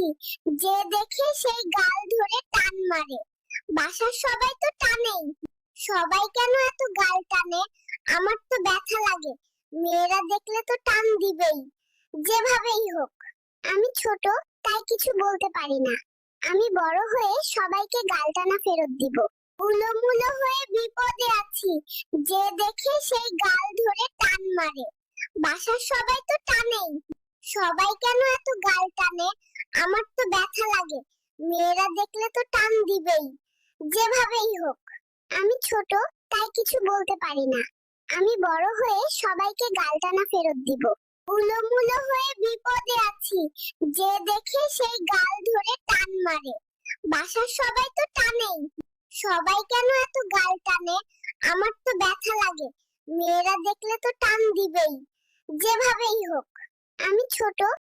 আছি, যে দেখে সেই গাল ধরে টান মারে। বাসার সবাই তো টানেই, সবাই কেন এত গাল টানে? আমার তো ব্যথা লাগে, মেয়েরা দেখলে তো টান দিবেই, যেভাবেই হোক। আমি ছোট, তাই কিছু বলতে পারি না। আমি বড় হয়ে সবাইকে গাল টানা ফেরত দিব। উলোমুলো হয়ে বিপদে আছি, যে দেখে সেই গাল ধরে টান মারে। বাসার সবাই তো টানেই, সবাই কেন এত গাল টানে? আমার তো ব্যথা লাগে, মেয়েরা দেখলে তো টান দিবেই, যেভাবেই হোক। আমি ছোট, তাই কিছু বলতে পারি না। আমি বড় হয়ে সবাইকে গাল টানা ফেরত দিব। উলোমুলো হয়ে বিপদে আছি, যে দেখে সেই গাল ধরে টান মারে। বাসার সবাই তো টানেই, সবাই কেন এত গাল টানে? আমার তো ব্যথা লাগে, মেয়েরা দেখলে তো টান দিবেই, যেভাবেই হোক। আমি ছোট,